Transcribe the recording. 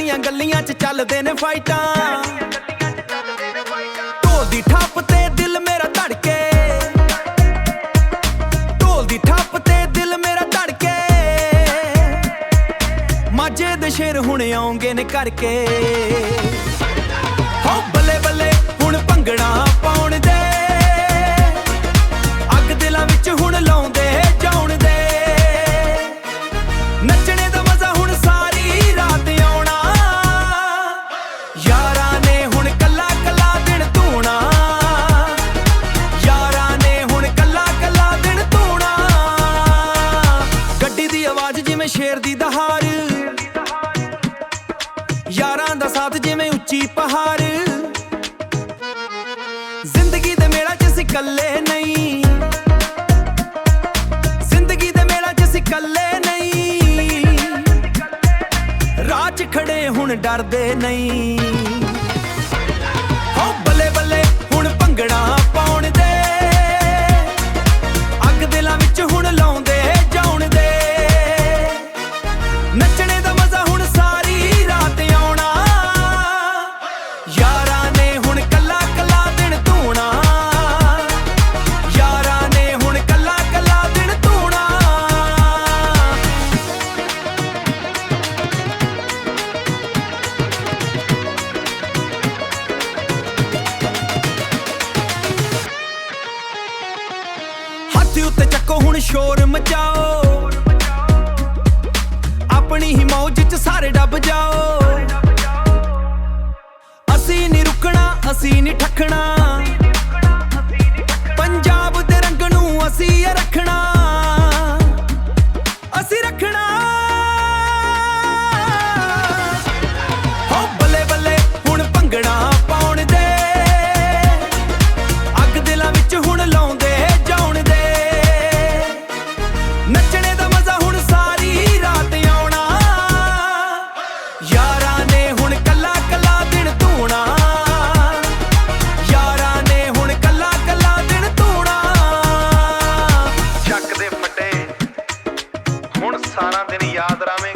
ਦੀਆਂ ਗਲੀਆਂ 'ਚ ਚੱਲਦੇ ਨੇ ਫਾਈਟਾਂ। ਢੋਲ ਦੀ ਠੱਪ ਤੇ ਦਿਲ ਮੇਰਾ ਧੜਕੇ, ਢੋਲ ਦੀ ਠੱਪ ਤੇ ਦਿਲ ਮੇਰਾ ਧੜਕੇ। ਮਾਝੇ ਦੇ ਸ਼ੇਰ ਹੁਣ ਆਉਂਗੇ ਨੇ ਕਰਕੇ। ਹੋ ਬੱਲੇ ਬੱਲੇ ਹੁਣ ਭੰਗੜਾ ਪਾਉਣ ਦੇ, ਅੱਗ ਦਿਲਾਂ ਵਿੱਚ ਹੁਣ ਲਾਉਂਦੇ ਜਾਉਣ ਦੇ। ਨੱਚਣੇ ਦਾ ਮਜ਼ਾ ਹੁਣ ਸਾਰੀ ਰਾਤ ਆਉਣਾ, ਯਾਰਾਂ ਨੇ ਹੁਣ ਕੱਲਾ ਕੱਲਾ ਦਿਨ ਧੂਣਾ, ਯਾਰਾਂ ਨੇ ਹੁਣ ਕੱਲਾ ਕੱਲਾ ਦਿਨ ਧੂਣਾ। ਗੱਡੀ ਦੀ ਆਵਾਜ਼ ਜਿਵੇਂ ਸ਼ੇਰ ਦੀ ਦਹਾਰ, ਯਾਰਾਂ ਦਾ ਸਾਥ ਜਿਵੇਂ ਉੱਚੀ ਪਹਾੜ। ਜ਼ਿੰਦਗੀ ਦੇ ਮੇਲਾ 'ਚ ਅਸੀਂ ਇਕੱਲੇ ਨਹੀਂ, ਜ਼ਿੰਦਗੀ ਦੇ ਮੇਲਾ 'ਚ ਅਸੀਂ ਇਕੱਲੇ ਨਹੀਂ। ਰਾਹ 'ਚ ਖੜੇ ਹੁਣ ਡਰਦੇ ਨਹੀਂ। ਹੋ ਬੱਲੇ ਬੱਲੇ ਹੁਣ ਭੰਗੜਾ ਪਾਉਣ ਦੇ, ਅੱਗ ਦਿਲਾਂ ਵਿੱਚ ਹੁਣ ਲਾਉਂਦੇ ਜਾਉਣ ਦੇ। ਨੱਚਣੇ ਦਾ ਮਜ਼ਾ ਹੁਣ ਸਾਰੀ ਰਾਤ ਆਉਣਾ, ਯਾਰਾਂ ਨੇ ਹੁਣ ਕੱਲਾ ਕੱਲਾ ਦਿਨ ਧੂਣਾ, ਯਾਰਾਂ ਨੇ ਹੁਣ ਕੱਲਾ ਕੱਲਾ ਦਿਨ ਧੂਣਾ। ਹੱਥ ਉੱਤੇ ਚੱਕੋ ਹੁਣ ਸ਼ੋਰ ਮਚਾਓ, ਆਪਣੀ ਹੀ ਮੌਜ 'ਚ ਸਾਰੇ ਡੱਬ ਜਾਓ। ਅਸੀਂ ਨਹੀਂ ਰੁਕਣਾ, ਅਸੀਂ ਨਹੀਂ ਠੱਕਣਾ, ਪੰਜਾਬ ਦੇ ਰੰਗ ਨੂੰ ਅਸੀਂ ਰੱਖਣਾ, ਅਸੀਂ ਰੱਖਣਾ। ਹੋ ਬੱਲੇ ਬੱਲੇ ਹੁਣ ਭੰਗੜਾ ਪਾਉਣ ਦੇ, ਅੱਗ ਦਿਲਾਂ ਵਿੱਚ ਹੁਣ ਲਾਉਂਦੇ ਜਾਉਣ ਦੇ। ਨੱਚਣੇ ਦਾ ਮਜ਼ਾ ਹੁਣ ਸਾਰੀ ਰਾਤ ਆਉਣਾ, ਯਾਰਾਂ ਨੇ ਹੁਣ ਕੱਲਾ ਕੱਲਾ ਦਿਨ ਧੂਣਾ, ਯਾਰਾਂ ਨੇ ਹੁਣ ਕੱਲਾ ਕੱਲਾ ਦਿਨ ਧੂਣਾ। ਚੱਕ ਦੇ ਫੱਟੇ ਹੁਣ ਸਾਰਾ ਦਿਨ ਯਾਦ ਰਾਵੇਂ